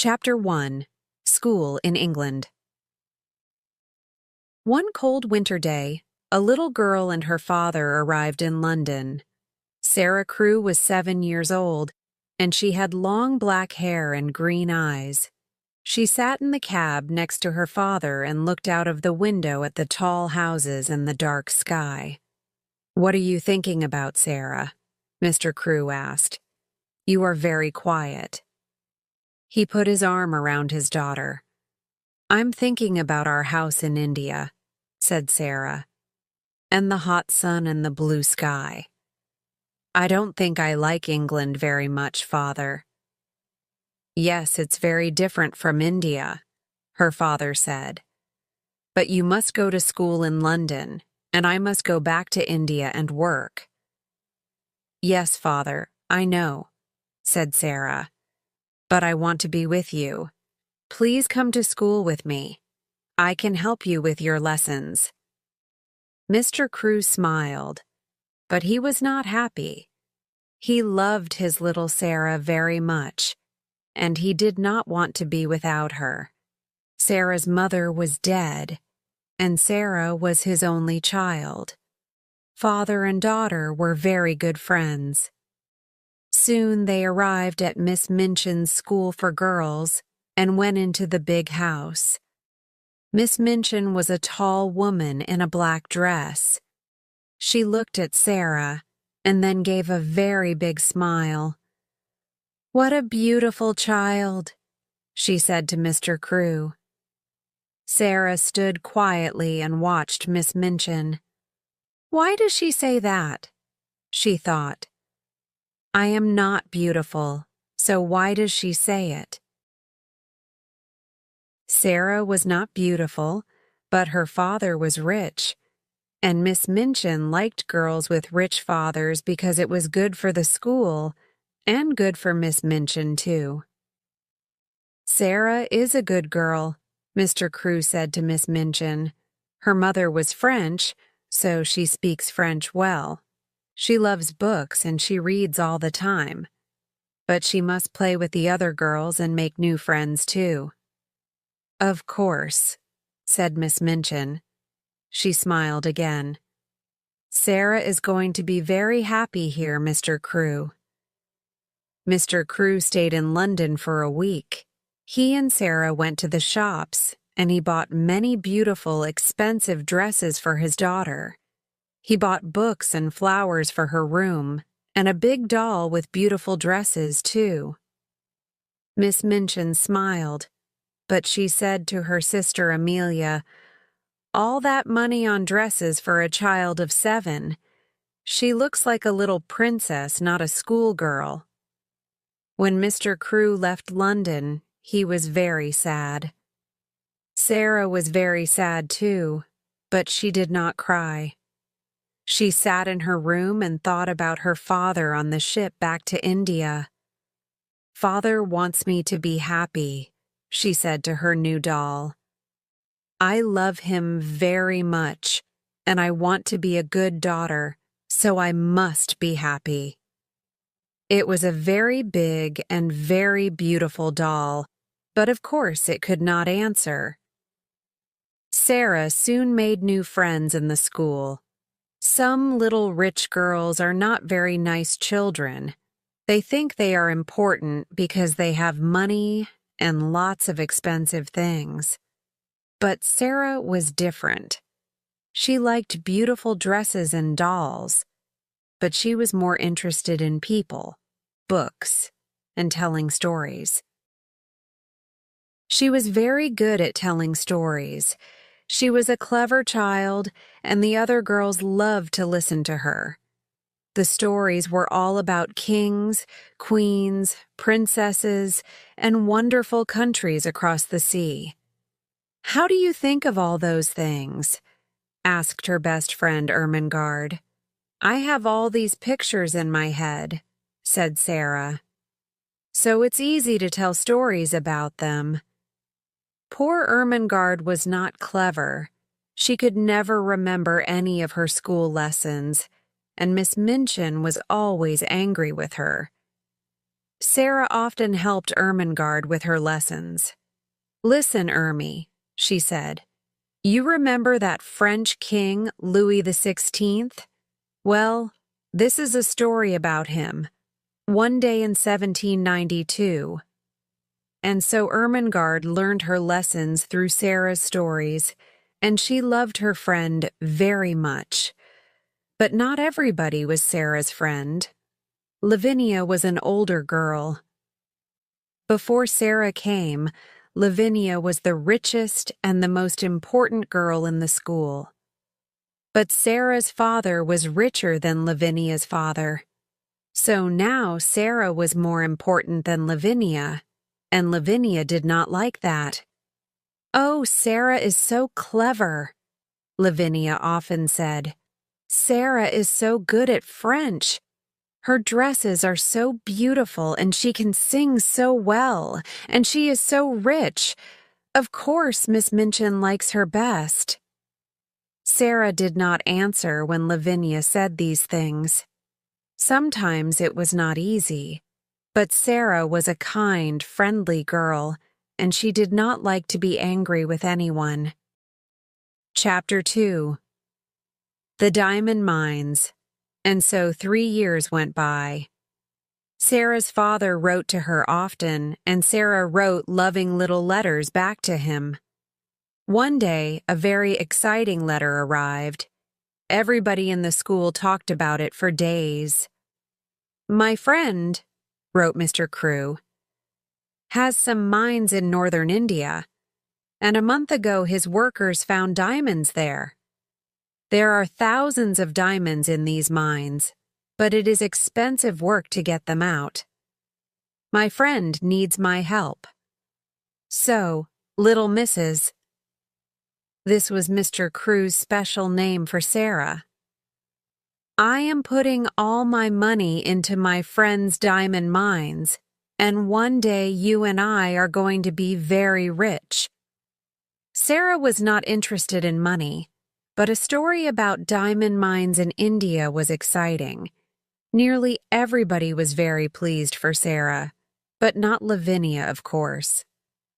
Chapter 1. School in England. One cold winter day, a little girl and her father arrived in London. Sarah Crewe was 7 years old, and she had long black hair and green eyes. She sat in the cab next to her father and looked out of the window at the tall houses and the dark sky. "What are you thinking about, Sarah?" Mr. Crewe asked. "You are very quiet." He put his arm around his daughter. "I'm thinking about our house in India," said Sarah, "and the hot sun and the blue sky. I don't think I like England very much, Father." "Yes, it's very different from India," her father said. "But you must go to school in London, and I must go back to India and work." "Yes, Father, I know," said Sarah. "But I want to be with you. Please come to school with me. I can help you with your lessons." Mr. Crewe smiled, but he was not happy. He loved his little Sarah very much, and he did not want to be without her. Sarah's mother was dead, and Sarah was his only child. Father and daughter were very good friends. Soon they arrived at Miss Minchin's school for girls and went into the big house. Miss Minchin was a tall woman in a black dress. She looked at Sarah and then gave a very big smile. "What a beautiful child," she said to Mr. Crewe. Sarah stood quietly and watched Miss Minchin. "Why does she say that?" she thought. "I am not beautiful, so why does she say it?" Sarah was not beautiful, but her father was rich, and Miss Minchin liked girls with rich fathers because it was good for the school and good for Miss Minchin, too. "Sarah is a good girl," Mr. Crewe said to Miss Minchin. "Her mother was French, so she speaks French well. She loves books and she reads all the time. But she must play with the other girls and make new friends, too." "Of course," said Miss Minchin. She smiled again. "Sarah is going to be very happy here, Mr. Crewe." Mr. Crewe stayed in London for a week. He and Sarah went to the shops, and he bought many beautiful, expensive dresses for his daughter. He bought books and flowers for her room, and a big doll with beautiful dresses, too. Miss Minchin smiled, but she said to her sister Amelia, "All that money on dresses for a child of 7. She looks like a little princess, not a schoolgirl." When Mr. Crewe left London, he was very sad. Sarah was very sad, too, but she did not cry. She sat in her room and thought about her father on the ship back to India. "Father wants me to be happy," she said to her new doll. "I love him very much, and I want to be a good daughter, so I must be happy." It was a very big and very beautiful doll, but of course it could not answer. Sarah soon made new friends in the school. Some little rich girls are not very nice children. They think they are important because they have money and lots of expensive things. But Sarah was different. She liked beautiful dresses and dolls, but she was more interested in people, books, and telling stories. She was very good at telling stories. She was a clever child, and the other girls loved to listen to her. The stories were all about kings, queens, princesses, and wonderful countries across the sea. "How do you think of all those things?" asked her best friend Ermengarde. "I have all these pictures in my head," said Sarah. "So it's easy to tell stories about them." Poor Ermengarde was not clever. She could never remember any of her school lessons, and Miss Minchin was always angry with her. Sarah often helped Ermengarde with her lessons. "Listen, Ermy," she said. "You remember that French king, Louis XVI? Well, this is a story about him. One day in 1792. And so Ermengarde learned her lessons through Sarah's stories, and she loved her friend very much. But not everybody was Sarah's friend. Lavinia was an older girl. Before Sarah came, Lavinia was the richest and the most important girl in the school. But Sarah's father was richer than Lavinia's father. So now Sarah was more important than Lavinia, and Lavinia did not like that. "Oh, Sarah is so clever," Lavinia often said. "Sarah is so good at French. Her dresses are so beautiful, and she can sing so well, and she is so rich. Of course, Miss Minchin likes her best." Sarah did not answer when Lavinia said these things. Sometimes it was not easy, but Sarah was a kind, friendly girl, and she did not like to be angry with anyone. Chapter 2. The Diamond Mines. And so 3 years went by. Sarah's father wrote to her often, and Sarah wrote loving little letters back to him. One day, a very exciting letter arrived. Everybody in the school talked about it for days. "My friend," wrote Mr. Crewe, "has some mines in northern India, and a month ago his workers found diamonds there. There are thousands of diamonds in these mines, but it is expensive work to get them out. My friend needs my help. So, little Mrs." This was Mr. Crewe's special name for Sarah. "I am putting all my money into my friend's diamond mines, and one day you and I are going to be very rich." Sarah was not interested in money, but a story about diamond mines in India was exciting. Nearly everybody was very pleased for Sarah, but not Lavinia, of course.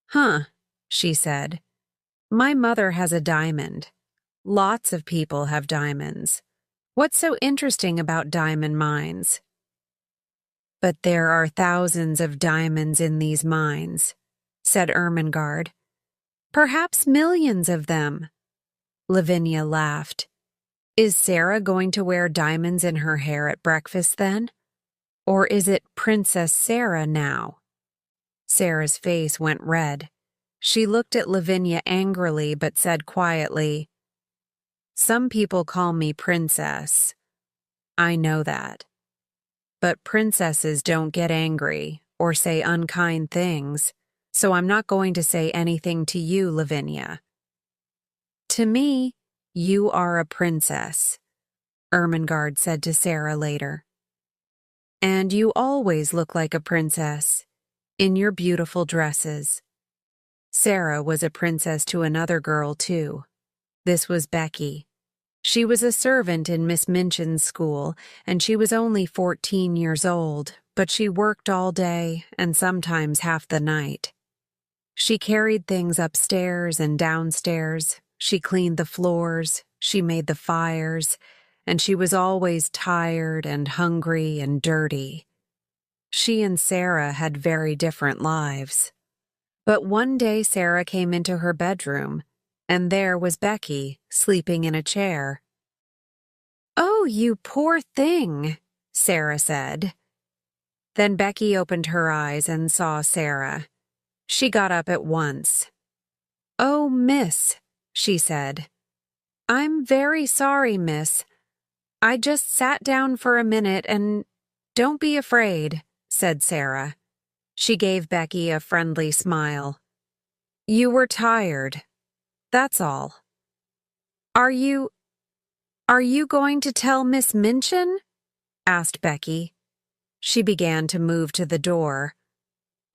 "Huh," she said. "My mother has a diamond. Lots of people have diamonds. What's so interesting about diamond mines?" "But there are thousands of diamonds in these mines," said Ermengarde. "Perhaps millions of them." Lavinia laughed. "Is Sarah going to wear diamonds in her hair at breakfast then? Or is it Princess Sarah now?" Sarah's face went red. She looked at Lavinia angrily but said quietly, "Some people call me Princess. I know that. But princesses don't get angry or say unkind things, so I'm not going to say anything to you, Lavinia." "To me, you are a princess," Ermengarde said to Sarah later. "And you always look like a princess, in your beautiful dresses." Sarah was a princess to another girl, too. This was Becky. She was a servant in Miss Minchin's school, and she was only 14 years old, but she worked all day and sometimes half the night. She carried things upstairs and downstairs, she cleaned the floors, she made the fires, and she was always tired and hungry and dirty. She and Sarah had very different lives. But one day Sarah came into her bedroom, and there was Becky, sleeping in a chair. "Oh, you poor thing," Sarah said. Then Becky opened her eyes and saw Sarah. She got up at once. "Oh, miss," she said. "I'm very sorry, miss. I just sat down for a minute and—" "Don't be afraid," said Sarah. She gave Becky a friendly smile. "You were tired. That's all." Are you going to tell Miss Minchin?" asked Becky. She began to move to the door.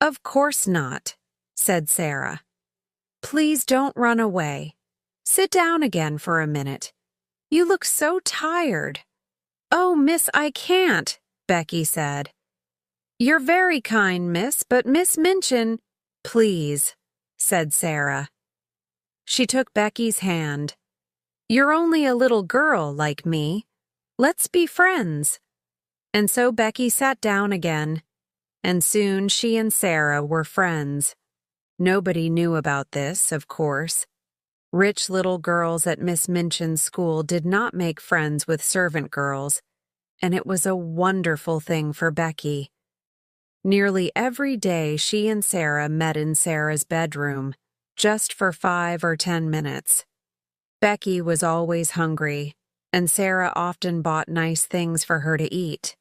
"Of course not," said Sarah. "Please don't run away. Sit down again for a minute. You look so tired." "Oh, miss, I can't," Becky said. You're very kind, miss, but Miss Minchin— Please, said Sarah. She took Becky's hand. You're only a little girl like me. Let's be friends. And so Becky sat down again, and soon she and Sarah were friends. Nobody knew about this, of course. Rich little girls at Miss Minchin's school did not make friends with servant girls, and it was a wonderful thing for Becky. Nearly every day she and Sarah met in Sarah's bedroom, just for 5 or 10 minutes. Becky was always hungry, and Sarah often bought nice things for her to eat.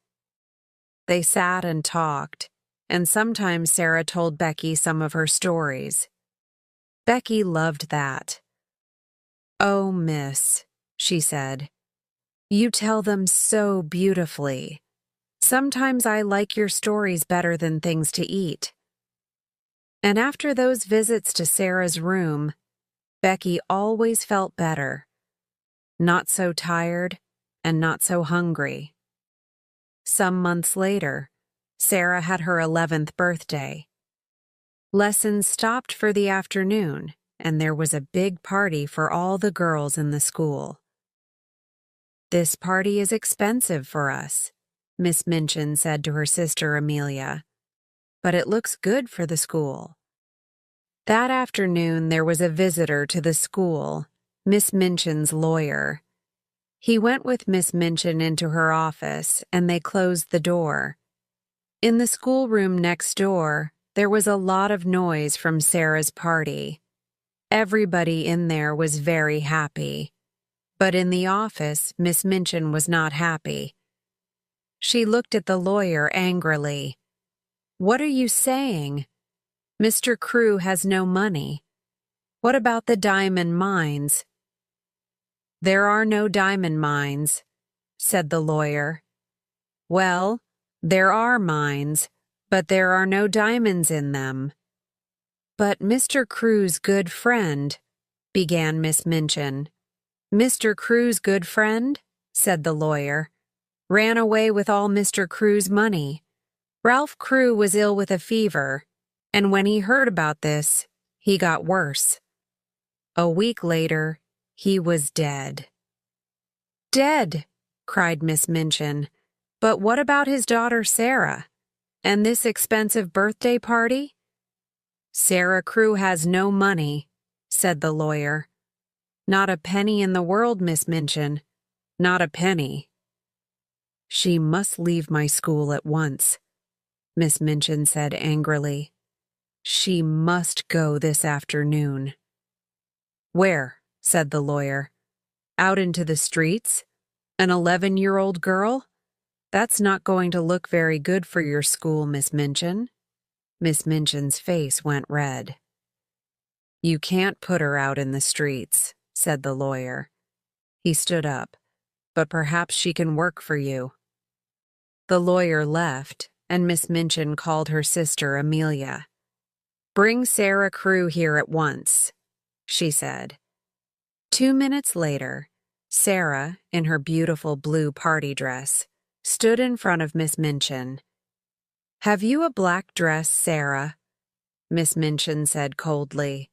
They sat and talked, and sometimes Sarah told Becky some of her stories. Becky loved that. "Oh, miss," she said, "you tell them so beautifully. Sometimes I like your stories better than things to eat." And after those visits to Sarah's room, Becky always felt better. Not so tired and not so hungry. Some months later, Sarah had her 11th birthday. Lessons stopped for the afternoon, and there was a big party for all the girls in the school. "This party is expensive for us," Miss Minchin said to her sister Amelia, "but it looks good for the school." That afternoon there was a visitor to the school, Miss Minchin's lawyer. He went with Miss Minchin into her office, and they closed the door. In the schoolroom next door, there was a lot of noise from Sarah's party. Everybody in there was very happy. But in the office, Miss Minchin was not happy. She looked at the lawyer angrily. "What are you saying? Mr. Crewe has no money. What about the diamond mines?" "There are no diamond mines," said the lawyer. "Well, there are mines, but there are no diamonds in them." "But Mr. Crewe's good friend," began Miss Minchin. "Mr. Crewe's good friend," said the lawyer, "ran away with all Mr. Crewe's money. Ralph Crewe was ill with a fever, and when he heard about this, he got worse. A week later, he was dead." "Dead!" cried Miss Minchin. "But what about his daughter Sarah? And this expensive birthday party?" "Sarah Crewe has no money," said the lawyer. "Not a penny in the world, Miss Minchin. Not a penny." "She must leave my school at once," Miss Minchin said angrily. "She must go this afternoon." "Where?" said the lawyer. "Out into the streets? An 11-year-old girl? That's not going to look very good for your school, Miss Minchin." Miss Minchin's face went red. "You can't put her out in the streets," said the lawyer. He stood up. "But perhaps she can work for you." The lawyer left, and Miss Minchin called her sister Amelia. "Bring Sarah Crewe here at once," she said. 2 minutes later, Sarah, in her beautiful blue party dress, stood in front of Miss Minchin. "Have you a black dress, Sarah?" Miss Minchin said coldly.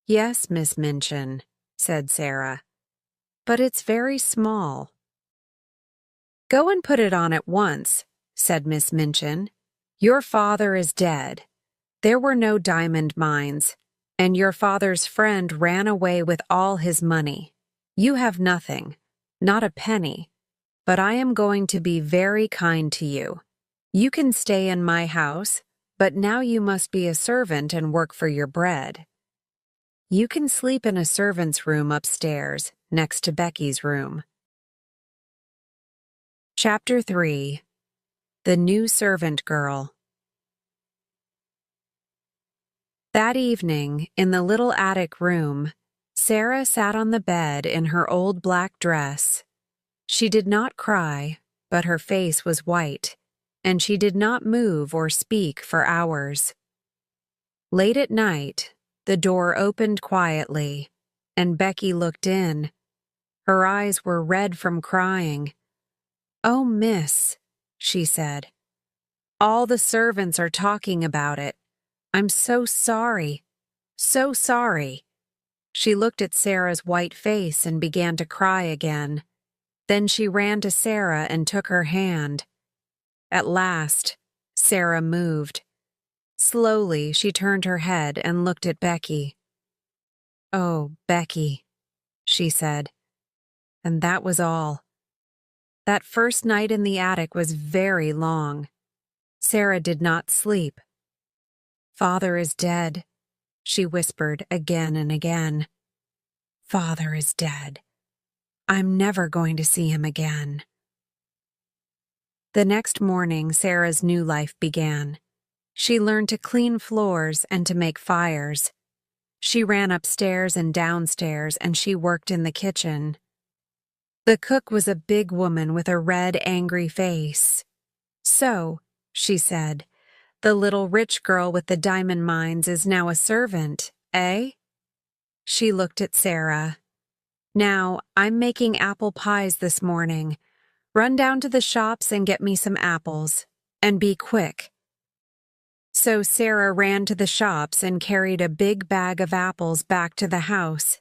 "Yes, Miss Minchin," said Sarah. "But it's very small." "Go and put it on at once," said Miss Minchin. "Your father is dead. There were no diamond mines, and your father's friend ran away with all his money. You have nothing, not a penny, but I am going to be very kind to you. You can stay in my house, but now you must be a servant and work for your bread. You can sleep in a servant's room upstairs, next to Becky's room." Chapter 3. The New Servant Girl. That evening, in the little attic room, Sarah sat on the bed in her old black dress. She did not cry, but her face was white, and she did not move or speak for hours. Late at night, the door opened quietly, and Becky looked in. Her eyes were red from crying. "Oh, miss," she said. All the servants are talking about it. I'm so sorry. So sorry." She looked at Sarah's white face and began to cry again. Then she ran to Sarah and took her hand. At last, Sarah moved. Slowly, she turned her head and looked at Becky. "Oh, Becky," she said. And that was all. That first night in the attic was very long. Sarah did not sleep. "Father is dead," she whispered again and again. "Father is dead. I'm never going to see him again." The next morning, Sarah's new life began. She learned to clean floors and to make fires. She ran upstairs and downstairs, and she worked in the kitchen. The cook was a big woman with a red, angry face. "So," she said, "the little rich girl with the diamond mines is now a servant, eh?" She looked at Sarah. "Now, I'm making apple pies this morning. Run down to the shops and get me some apples. And be quick." So Sarah ran to the shops and carried a big bag of apples back to the house.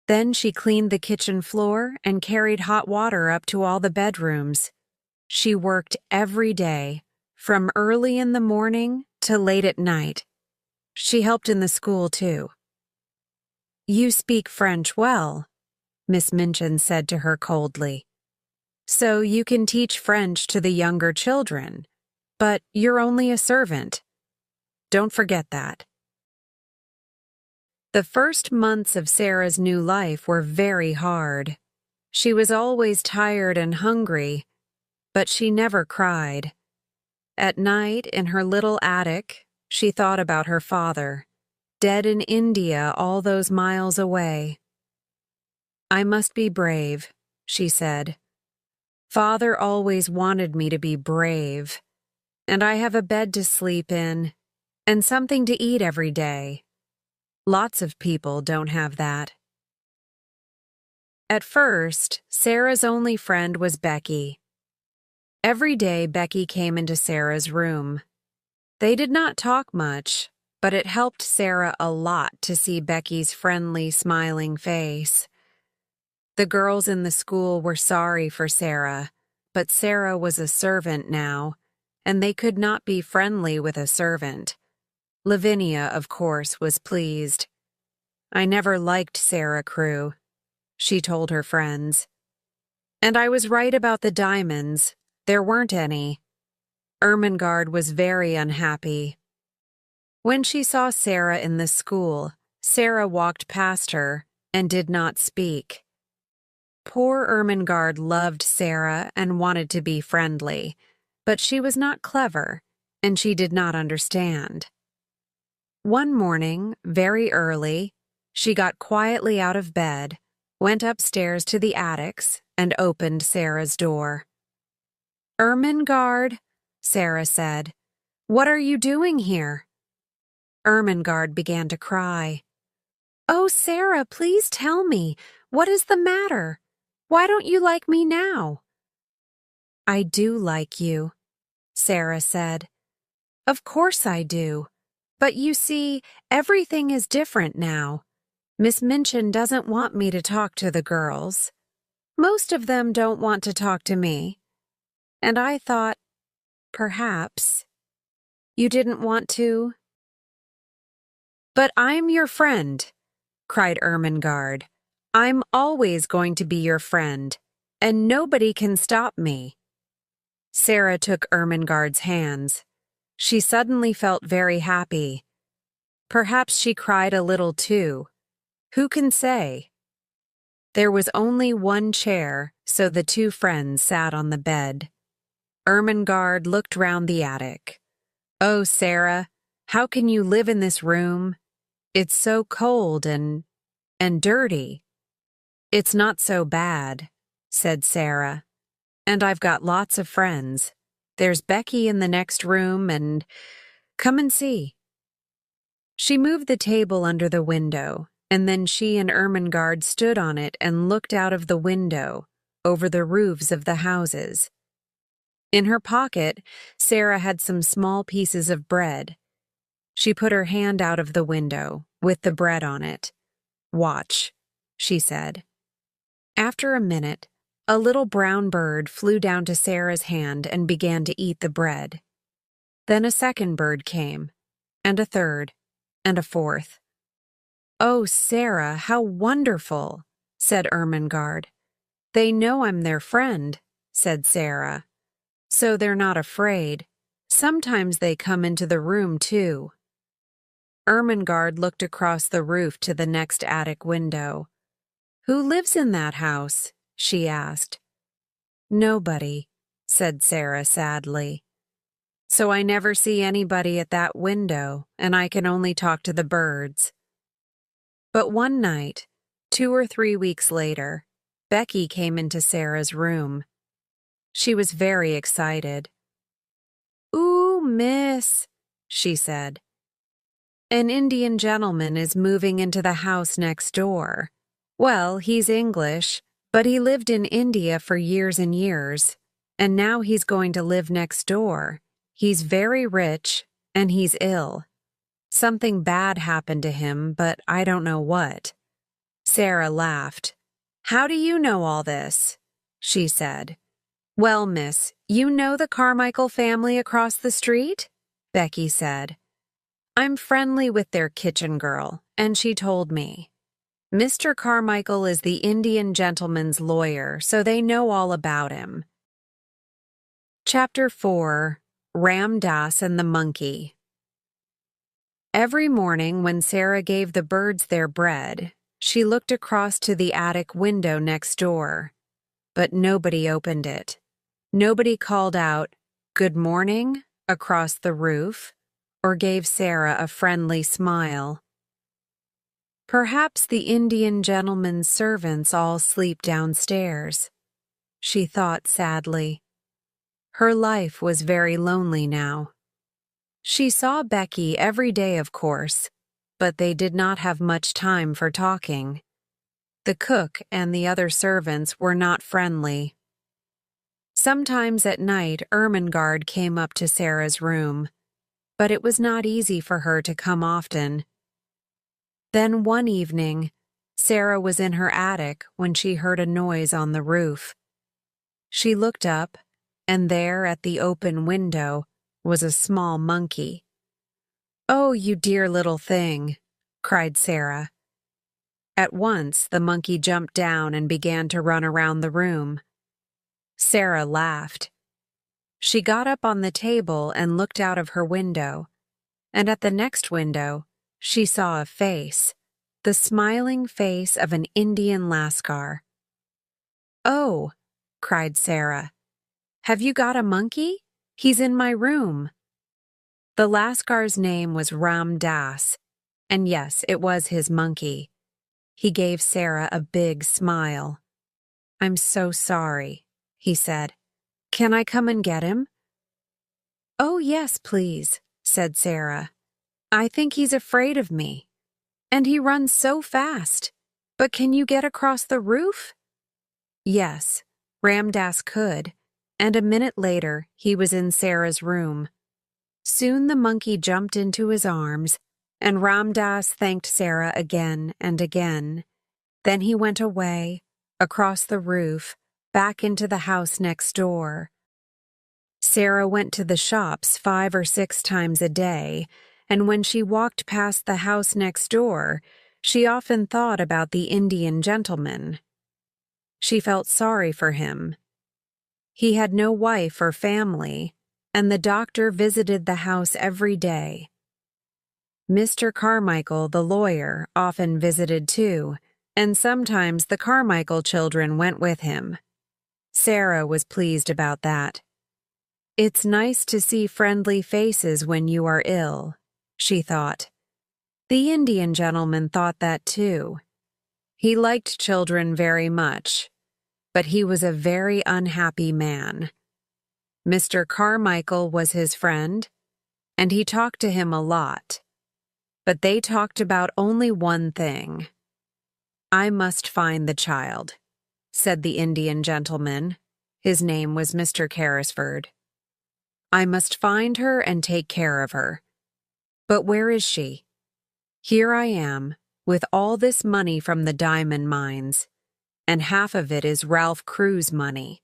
Then she cleaned the kitchen floor and carried hot water up to all the bedrooms. She worked every day, from early in the morning to late at night. She helped in the school, too. "You speak French well," Miss Minchin said to her coldly. "So you can teach French to the younger children, but you're only a servant. Don't forget that." The first months of Sarah's new life were very hard. She was always tired and hungry, but she never cried. At night, in her little attic, she thought about her father, dead in India all those miles away. "I must be brave," she said. "Father always wanted me to be brave, and I have a bed to sleep in, and something to eat every day. Lots of people don't have that." At first, Sarah's only friend was Becky. Every day, Becky came into Sarah's room. They did not talk much, but it helped Sarah a lot to see Becky's friendly, smiling face. The girls in the school were sorry for Sarah, but Sarah was a servant now, and they could not be friendly with a servant. Lavinia, of course, was pleased. "I never liked Sarah Crewe," she told her friends. "And I was right about the diamonds. There weren't any." Ermengarde was very unhappy. When she saw Sarah in the school, Sarah walked past her and did not speak. Poor Ermengarde loved Sarah and wanted to be friendly, but she was not clever, and she did not understand. One morning, very early, she got quietly out of bed, went upstairs to the attics, and opened Sarah's door. "Ermengarde," Sarah said, "what are you doing here?" Ermengarde began to cry. "Oh, Sarah, please tell me, what is the matter? Why don't you like me now?" "I do like you," Sarah said. "Of course I do. But you see, everything is different now. Miss Minchin doesn't want me to talk to the girls. Most of them don't want to talk to me. And I thought, perhaps, you didn't want to." "But I'm your friend," cried Ermengarde. "I'm always going to be your friend, and nobody can stop me." Sarah took Ermengarde's hands. She suddenly felt very happy. Perhaps she cried a little too. Who can say? There was only one chair, so the two friends sat on the bed. Ermengarde looked round the attic. "Oh, Sarah, how can you live in this room? It's so cold and dirty." "It's not so bad," said Sarah. "And I've got lots of friends. There's Becky in the next room, and come and see." She moved the table under the window, and then she and Ermengarde stood on it and looked out of the window, over the roofs of the houses. In her pocket, Sarah had some small pieces of bread. She put her hand out of the window, with the bread on it. "Watch," she said. After a minute, a little brown bird flew down to Sarah's hand and began to eat the bread. Then a second bird came, and a third, and a fourth. "Oh, Sarah, how wonderful," said Ermengarde. "They know I'm their friend," said Sarah. "So they're not afraid. Sometimes they come into the room, too." Ermengarde looked across the roof to the next attic window. "Who lives in that house?" she asked. "Nobody," said Sarah sadly. "So I never see anybody at that window, and I can only talk to the birds." But one night, 2 or 3 weeks later, Becky came into Sarah's room. She was very excited. "Ooh, miss," she said. "An Indian gentleman is moving into the house next door. Well, he's English, but he lived in India for years and years, and now he's going to live next door. He's very rich, and he's ill. Something bad happened to him, but I don't know what." Sarah laughed. "How do you know all this?" she said. "Well, miss, you know the Carmichael family across the street?" Becky said. "I'm friendly with their kitchen girl, and she told me. Mr. Carmichael is the Indian gentleman's lawyer, so they know all about him." Chapter 4. Ram Dass and the Monkey. Every morning when Sarah gave the birds their bread, she looked across to the attic window next door. But nobody opened it. Nobody called out, "Good morning," across the roof, or gave Sarah a friendly smile. Perhaps the Indian gentleman's servants all sleep downstairs, she thought sadly. Her life was very lonely now. She saw Becky every day, of course, but they did not have much time for talking. The cook and the other servants were not friendly. Sometimes at night, Ermengarde came up to Sarah's room, but it was not easy for her to come often. Then one evening, Sarah was in her attic when she heard a noise on the roof. She looked up, and there at the open window was a small monkey. "Oh, you dear little thing," cried Sarah. At once, the monkey jumped down and began to run around the room. Sarah laughed. She got up on the table and looked out of her window, and at the next window, she saw a face, the smiling face of an Indian Lascar. "Oh," cried Sarah, "have you got a monkey? He's in my room." The Lascar's name was Ram Dass, and yes, it was his monkey. He gave Sarah a big smile. "I'm so sorry," he said. "Can I come and get him?" "Oh, yes, please," said Sarah. "I think he's afraid of me. And he runs so fast. But can you get across the roof?" Yes, Ram Dass could, and a minute later he was in Sarah's room. Soon the monkey jumped into his arms, and Ram Dass thanked Sarah again and again. Then he went away, across the roof, back into the house next door. Sarah went to the shops 5 or 6 times a day, and when she walked past the house next door, she often thought about the Indian gentleman. She felt sorry for him. He had no wife or family, and the doctor visited the house every day. Mr. Carmichael, the lawyer, often visited too, and sometimes the Carmichael children went with him. Sarah was pleased about that. "It's nice to see friendly faces when you are ill," she thought. The Indian gentleman thought that too. He liked children very much, but he was a very unhappy man. Mr. Carmichael was his friend, and he talked to him a lot. But they talked about only one thing. "I must find the child," said the Indian gentleman. His name was Mr. Carrisford. I must find her and take care of her. But where is she? Here I am, with all this money from the diamond mines, and half of it is Ralph Crewe's money.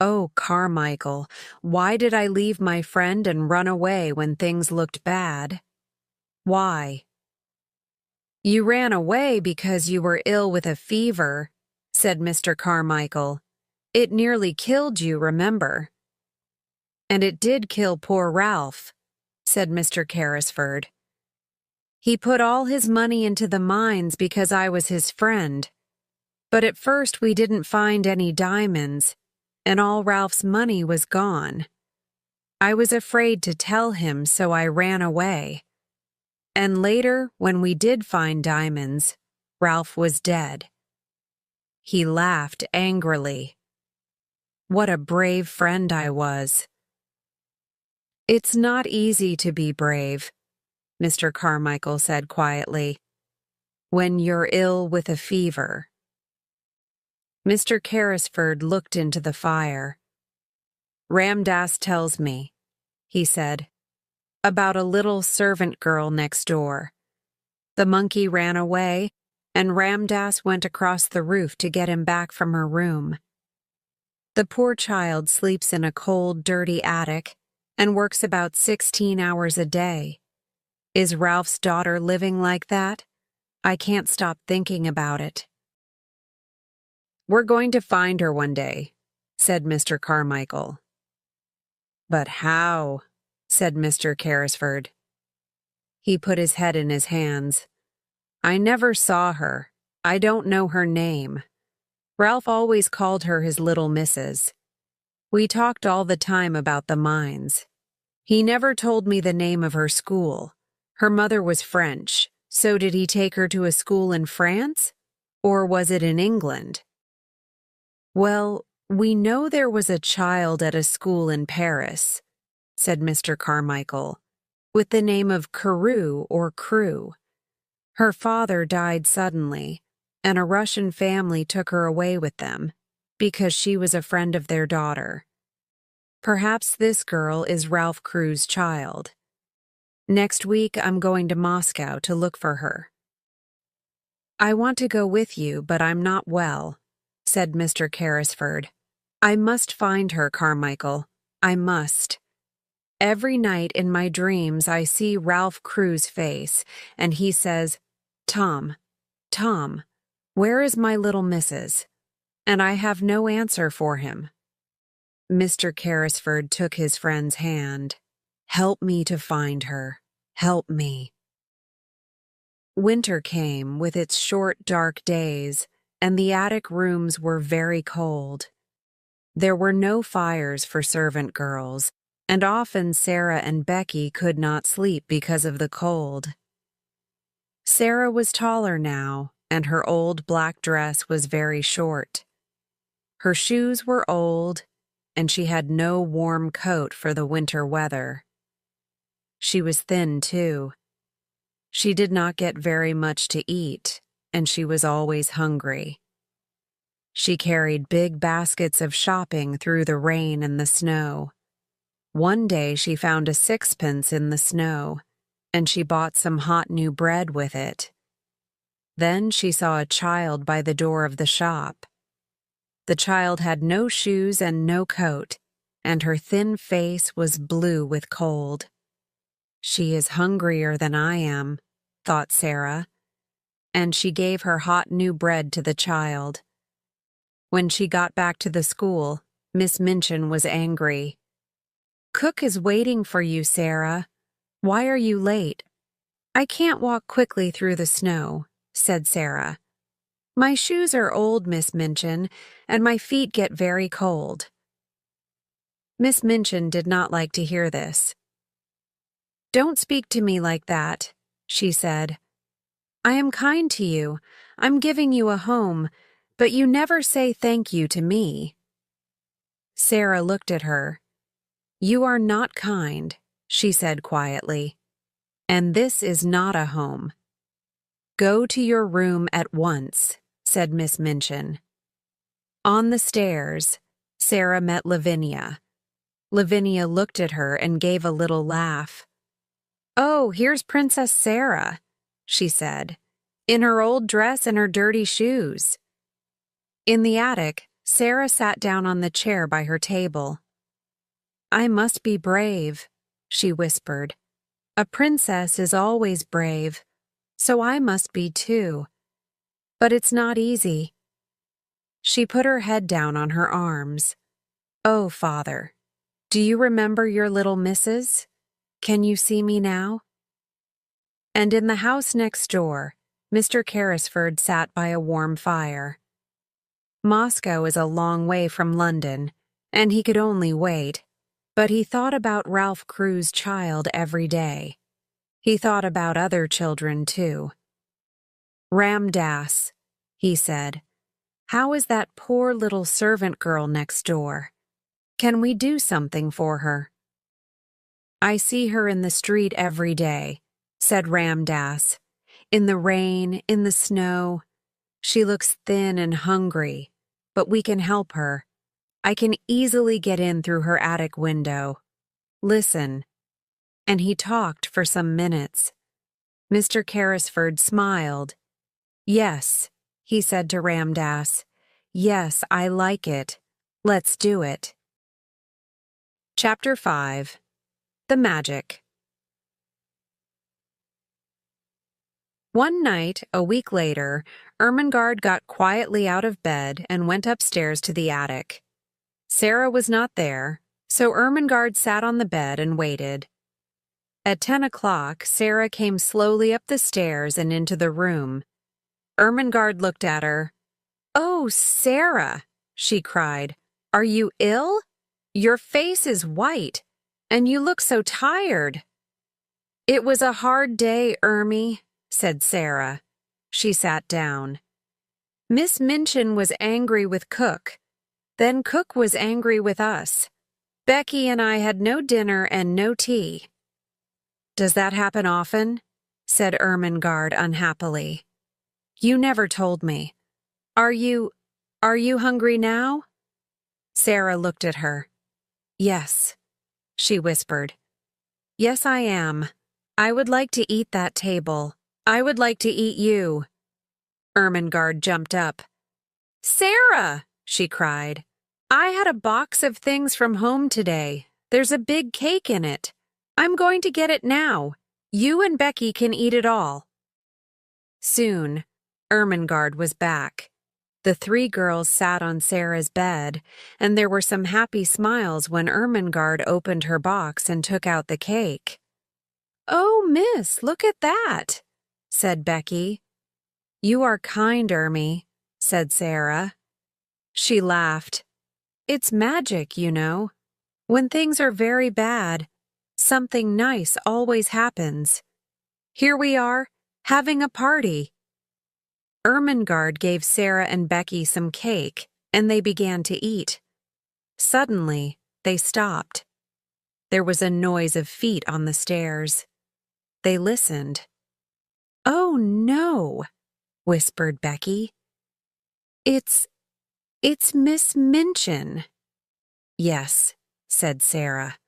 Oh, Carmichael, why did I leave my friend and run away when things looked bad? Why? You ran away because you were ill with a fever, said Mr. Carmichael. It nearly killed you, remember? And it did kill poor Ralph, said Mr. Carrisford. He put all his money into the mines because I was his friend. But at first we didn't find any diamonds, and all Ralph's money was gone. I was afraid to tell him, so I ran away. And later, when we did find diamonds, Ralph was dead. He laughed angrily. What a brave friend I was. It's not easy to be brave, Mr. Carmichael said quietly, when you're ill with a fever. Mr. Carrisford looked into the fire. Ramdass tells me, he said, about a little servant girl next door. The monkey ran away, and Ramdass went across the roof to get him back from her room. The poor child sleeps in a cold, dirty attic and works about 16 hours a day. Is Ralph's daughter living like that? I can't stop thinking about it. We're going to find her one day, said Mr. Carmichael. But how? Said Mr. Carrisford. He put his head in his hands. I never saw her. I don't know her name. Ralph always called her his little missus. We talked all the time about the mines. He never told me the name of her school. Her mother was French, so did he take her to a school in France? Or was it in England? Well, we know there was a child at a school in Paris, said Mr. Carmichael, with the name of Carew or Crewe. Her father died suddenly, and a Russian family took her away with them, because she was a friend of their daughter. Perhaps this girl is Ralph Crewe's child. Next week I'm going to Moscow to look for her. I want to go with you, but I'm not well, said Mr. Carrisford. I must find her, Carmichael. I must. Every night in my dreams I see Ralph Crewe's face, and he says, Tom, Tom, where is my little missus? And I have no answer for him. Mr. Carrisford took his friend's hand. Help me to find her. Help me. Winter came with its short, dark days, and the attic rooms were very cold. There were no fires for servant girls, and often Sarah and Becky could not sleep because of the cold. Sarah was taller now, and her old black dress was very short. Her shoes were old, and she had no warm coat for the winter weather. She was thin, too. She did not get very much to eat, and she was always hungry. She carried big baskets of shopping through the rain and the snow. One day she found a sixpence in the snow, and she bought some hot new bread with it. Then she saw a child by the door of the shop. The child had no shoes and no coat, and her thin face was blue with cold. She is hungrier than I am, thought Sarah, and she gave her hot new bread to the child. When she got back to the school, Miss Minchin was angry. Cook is waiting for you, Sarah. Why are you late? I can't walk quickly through the snow, said Sarah. My shoes are old, Miss Minchin, and my feet get very cold. Miss Minchin did not like to hear this. Don't speak to me like that, she said. I am kind to you. I'm giving you a home, but you never say thank you to me. Sarah looked at her. You are not kind, she said quietly, and this is not a home. Go to your room at once, said Miss Minchin. On the stairs, Sarah met Lavinia. Lavinia looked at her and gave a little laugh. "Oh, here's Princess Sarah," she said, "in her old dress and her dirty shoes." In the attic, Sarah sat down on the chair by her table. "I must be brave," she whispered. "A princess is always brave, so I must be too. But it's not easy." She put her head down on her arms. "Oh, Father, do you remember your little missus? Can you see me now?" And in the house next door, Mr. Carrisford sat by a warm fire. Moscow is a long way from London, and he could only wait, but he thought about Ralph Crewe's child every day. He thought about other children, too. "Ram Dass," he said, "how is that poor little servant girl next door? Can we do something for her?" "I see her in the street every day," said Ram Dass. "In the rain, in the snow. She looks thin and hungry, but we can help her. I can easily get in through her attic window. Listen." And he talked for some minutes. Mr. Carrisford smiled. "Yes," he said to Ram Dass. "Yes, I like it. Let's do it." Chapter 5. The Magic. One night, a week later, Ermengarde got quietly out of bed and went upstairs to the attic. Sarah was not there, so Ermengarde sat on the bed and waited. At 10 o'clock, Sarah came slowly up the stairs and into the room. Ermengarde looked at her. "Oh, Sarah," she cried, "are you ill? Your face is white, and you look so tired." "It was a hard day, Ermy," said Sarah. She sat down. "Miss Minchin was angry with Cook. Then Cook was angry with us. Becky and I had no dinner and no tea." "Does that happen often?" said Ermengarde unhappily. "You never told me. Are you hungry now?" Sarah looked at her. "Yes," she whispered. "Yes, I am. I would like to eat that table. I would like to eat you." Ermengarde jumped up. "Sarah," she cried, "I had a box of things from home today. There's a big cake in it. I'm going to get it now. You and Becky can eat it all." Soon, Ermengarde was back. The three girls sat on Sarah's bed, and there were some happy smiles when Ermengarde opened her box and took out the cake. "Oh, miss, look at that," said Becky. "You are kind, Ermy," said Sarah. She laughed. "It's magic, you know. When things are very bad, something nice always happens. Here we are, having a party." Ermengarde gave Sarah and Becky some cake, and they began to eat. Suddenly, they stopped. There was a noise of feet on the stairs. They listened. "Oh, no," whispered Becky. It's Miss Minchin." "Yes," said Sarah.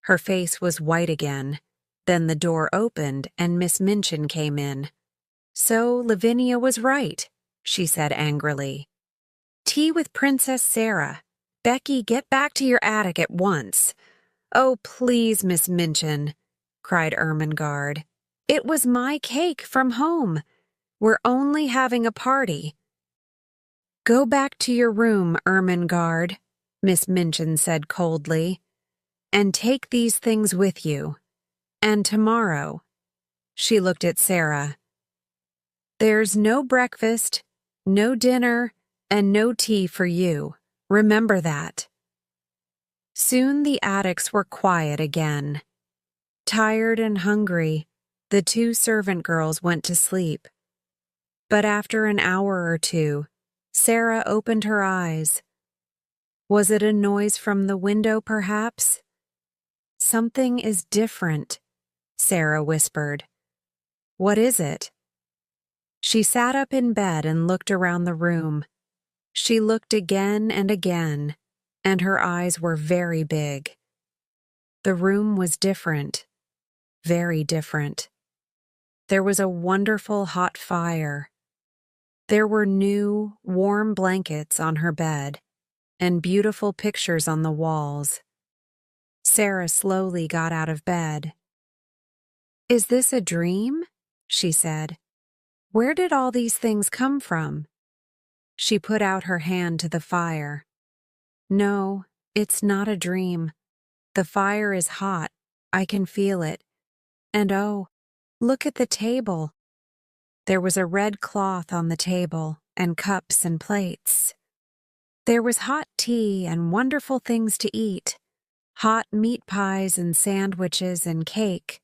Her face was white again. Then the door opened and Miss Minchin came in. "So Lavinia was right," she said angrily. "Tea with Princess Sarah. Becky, get back to your attic at once." "Oh, please, Miss Minchin," cried Ermengarde. "It was my cake from home. We're only having a party." "Go back to your room, Ermengarde," Miss Minchin said coldly, "and take these things with you. And tomorrow," she looked at Sarah, "there's no breakfast, no dinner, and no tea for you. Remember that." Soon the attics were quiet again. Tired and hungry, the two servant girls went to sleep. But after an hour or two, Sarah opened her eyes. Was it a noise from the window, perhaps? "Something is different," Sarah whispered. "What is it?" She sat up in bed and looked around the room. She looked again and again, and her eyes were very big. The room was different, very different. There was a wonderful hot fire. There were new, warm blankets on her bed and beautiful pictures on the walls. Sarah slowly got out of bed. "Is this a dream?" she said. "Where did all these things come from?" She put out her hand to the fire. "No, it's not a dream. The fire is hot. I can feel it. And oh, look at the table." There was a red cloth on the table and cups and plates. There was hot tea and wonderful things to eat. Hot meat pies and sandwiches and cake,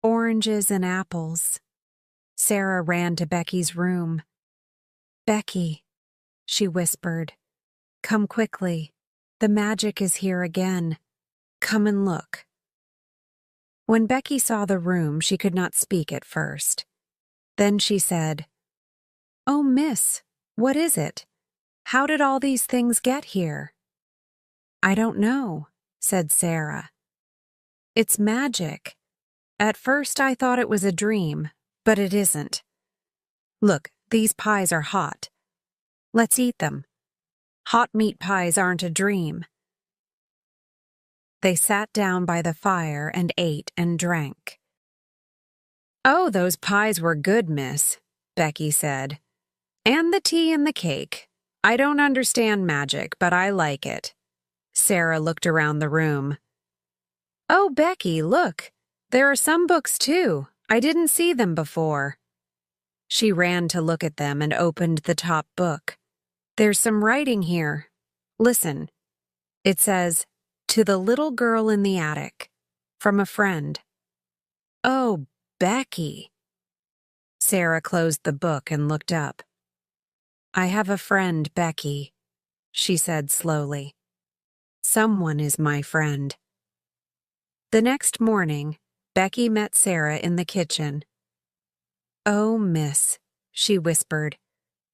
oranges and apples. Sarah ran to Becky's room. "Becky," she whispered, "come quickly. The magic is here again. Come and look." When Becky saw the room, she could not speak at first. Then she said, "Oh, miss, what is it? How did all these things get here?" "I don't know," said Sarah. "It's magic. At first I thought it was a dream, but it isn't. Look, these pies are hot. Let's eat them. Hot meat pies aren't a dream." They sat down by the fire and ate and drank. "Oh, those pies were good, miss," Becky said. "And the tea and the cake. I don't understand magic, but I like it." Sarah looked around the room. "Oh, Becky, look. There are some books, too. I didn't see them before." She ran to look at them and opened the top book. "There's some writing here. Listen. It says, 'To the little girl in the attic, from a friend.'" "Oh, Becky." Sarah closed the book and looked up. "I have a friend, Becky," she said slowly. "Someone is my friend." The next morning, Becky met Sarah in the kitchen. "Oh, miss," she whispered,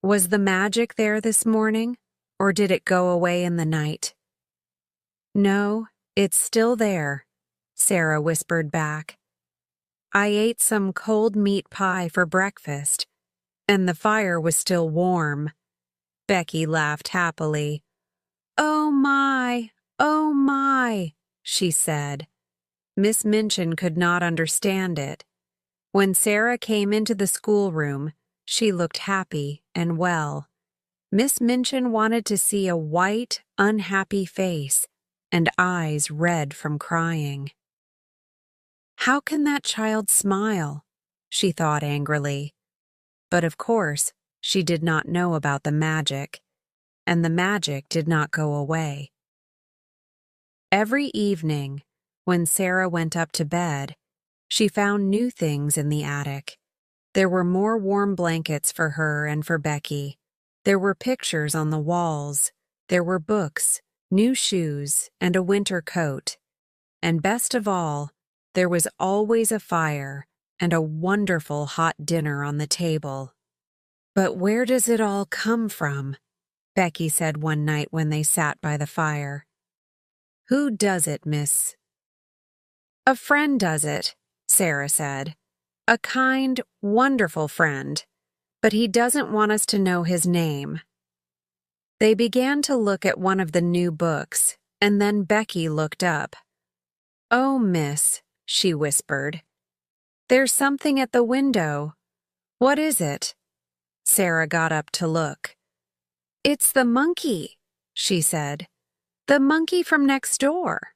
"was the magic there this morning, or did it go away in the night?" "No, it's still there," Sarah whispered back. "I ate some cold meat pie for breakfast, and the fire was still warm." Becky laughed happily. "Oh my," she said. Miss Minchin could not understand it. When Sarah came into the schoolroom, she looked happy and well. Miss Minchin wanted to see a white, unhappy face and eyes red from crying. "How can that child smile?" she thought angrily. But of course, she did not know about the magic, and the magic did not go away. Every evening, when Sarah went up to bed, she found new things in the attic. There were more warm blankets for her and for Becky. There were pictures on the walls. There were books, new shoes, and a winter coat. And best of all, there was always a fire and a wonderful hot dinner on the table. "But where does it all come from?" Becky said one night when they sat by the fire. "Who does it, miss?" "A friend does it," Sarah said. "A kind, wonderful friend. But he doesn't want us to know his name." They began to look at one of the new books, and then Becky looked up. "Oh, miss," she whispered. "There's something at the window. What is it?" Sarah got up to look. "It's the monkey," she said. "The monkey from next door."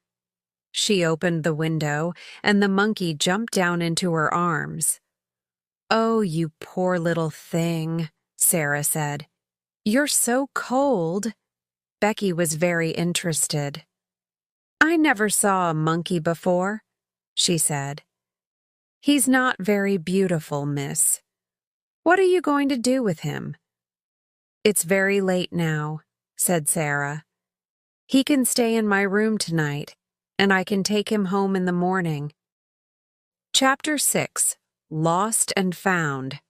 She opened the window, and the monkey jumped down into her arms. "Oh, you poor little thing," Sarah said. "You're so cold." Becky was very interested. "I never saw a monkey before," she said. "He's not very beautiful, miss. What are you going to do with him?" "It's very late now," said Sarah. "He can stay in my room tonight, and I can take him home in the morning." Chapter 6. Lost and Found.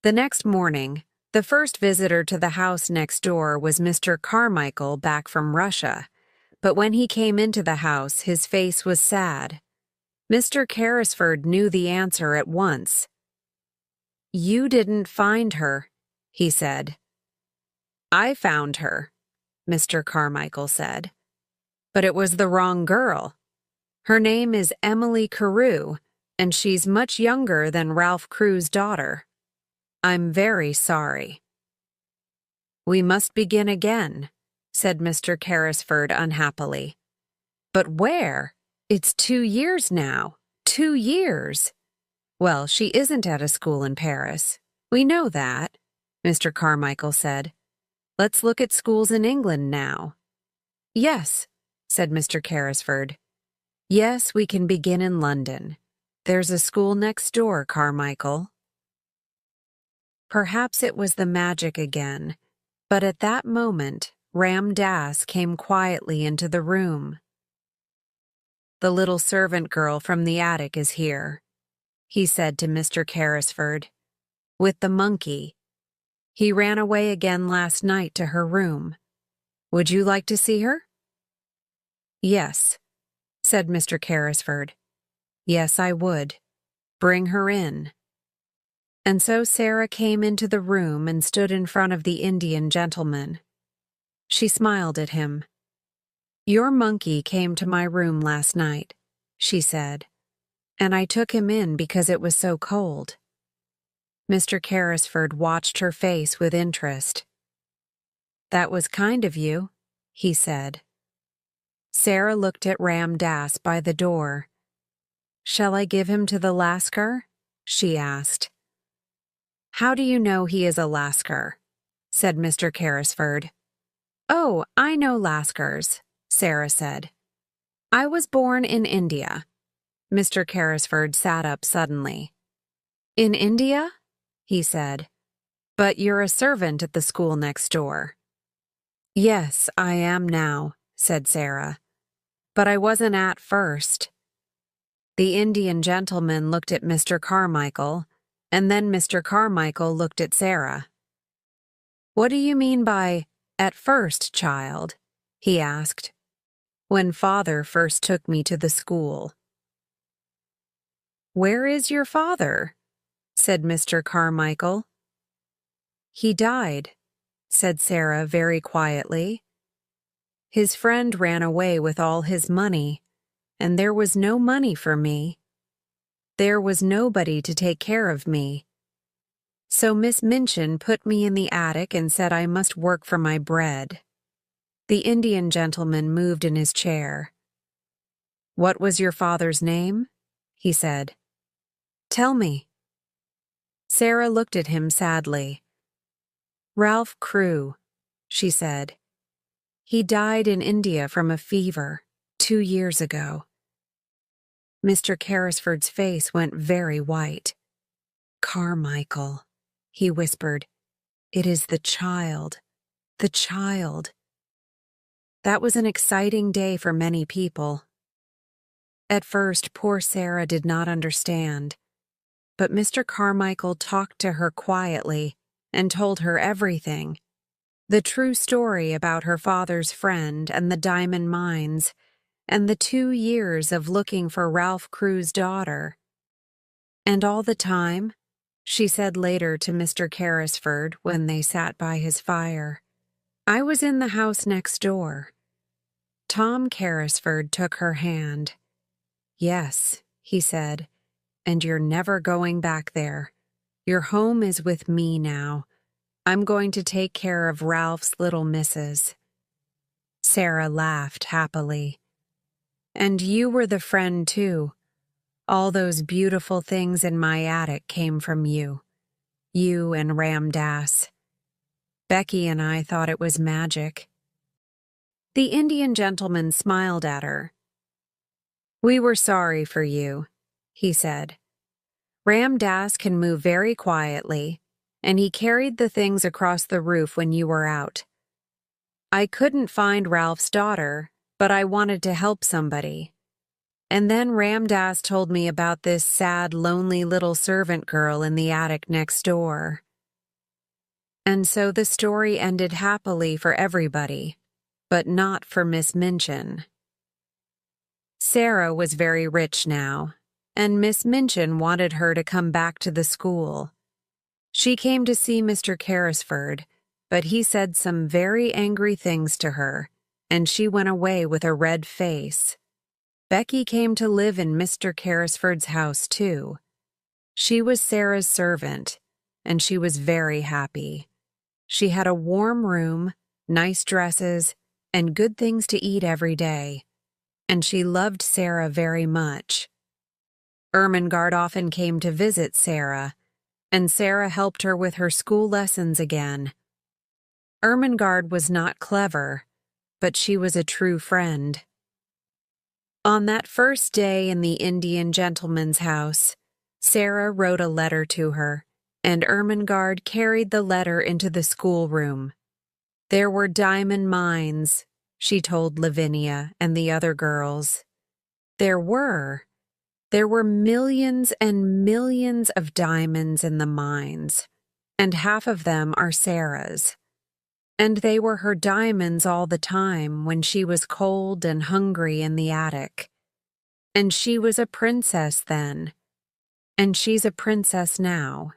The next morning, the first visitor to the house next door was Mr. Carmichael back from Russia. but when he came into the house, his face was sad. Mr. Carrisford knew the answer at once. "You didn't find her," he said. "I found her," Mr. Carmichael said. "But it was the wrong girl. Her name is Emily Carew, and she's much younger than Ralph Crew's daughter. I'm very sorry." "We must begin again," said Mr. Carrisford unhappily. "But where? It's 2 years now. 2 years." "Well, she isn't at a school in Paris. We know that," Mr. Carmichael said. "Let's look at schools in England now." "Yes," said Mr. Carrisford. "Yes, we can begin in London. There's a school next door, Carmichael." Perhaps it was the magic again, but at that moment, Ram Dass came quietly into the room. "The little servant girl from the attic is here," he said to Mr. Carrisford, "with the monkey. He ran away again last night to her room. Would you like to see her?" "Yes," said Mr. Carrisford. "Yes, I would. Bring her in." And so Sarah came into the room and stood in front of the Indian gentleman. She smiled at him. "Your monkey came to my room last night," she said, "and I took him in because it was so cold." Mr. Carrisford watched her face with interest. "That was kind of you," he said. Sarah looked at Ram Dass by the door. "Shall I give him to the Lascar?" she asked. "How do you know he is a Lascar?" said Mr. Carrisford. "Oh, I know Lascars," Sarah said. "I was born in India." Mr. Carrisford sat up suddenly. "In India?" he said. "But you're a servant at the school next door." "Yes, I am now," said Sarah. "But I wasn't at first." The Indian gentleman looked at Mr. Carmichael, and then Mr. Carmichael looked at Sarah. "What do you mean by at first, child?" he asked. "When father first took me to the school." "Where is your father?" said Mr. Carmichael. "He died," said Sarah very quietly. "His friend ran away with all his money, and there was no money for me. There was nobody to take care of me. So Miss Minchin put me in the attic and said I must work for my bread." The Indian gentleman moved in his chair. "What was your father's name?" he said. "Tell me." Sarah looked at him sadly. "Ralph Crew," she said. "He died in India from a fever 2 years ago." Mr. Carrisford's face went very white. "Carmichael," he whispered. "It is the child. The child." That was an exciting day for many people. At first, poor Sarah did not understand, but Mr. Carmichael talked to her quietly and told her everything. The true story about her father's friend and the diamond mines, and the 2 years of looking for Ralph Crew's daughter. "And all the time," she said later to Mr. Carrisford when they sat by his fire, "I was in the house next door." Tom Carrisford took her hand. "Yes," he said, "and you're never going back there. Your home is with me now. I'm going to take care of Ralph's little missus." Sarah laughed happily. "And you were the friend, too. All those beautiful things in my attic came from you. You and Ram Dass. Becky and I thought it was magic." The Indian gentleman smiled at her. "We were sorry for you," he said. "Ram Dass can move very quietly, and he carried the things across the roof when you were out. I couldn't find Ralph's daughter, but I wanted to help somebody. And then Ram Dass told me about this sad, lonely little servant girl in the attic next door. And so the story ended happily for everybody. but not for Miss Minchin. Sarah was very rich now, and Miss Minchin wanted her to come back to the school. She came to see Mr. Carrisford, but he said some very angry things to her, and she went away with a red face. Becky came to live in Mr. Carrisford's house, too. She was Sarah's servant, and she was very happy. She had a warm room, nice dresses, and good things to eat every day, and she loved Sarah very much. Ermengarde often came to visit Sarah, and Sarah helped her with her school lessons again. Ermengarde was not clever, but she was a true friend. On that first day in the Indian gentleman's house, Sarah wrote a letter to her, and Ermengarde carried the letter into the schoolroom. There were diamond mines, she told Lavinia and the other girls. There were millions and millions of diamonds in the mines, and half of them are Sarah's. And they were her diamonds all the time when she was cold and hungry in the attic. And she was a princess then, and she's a princess now.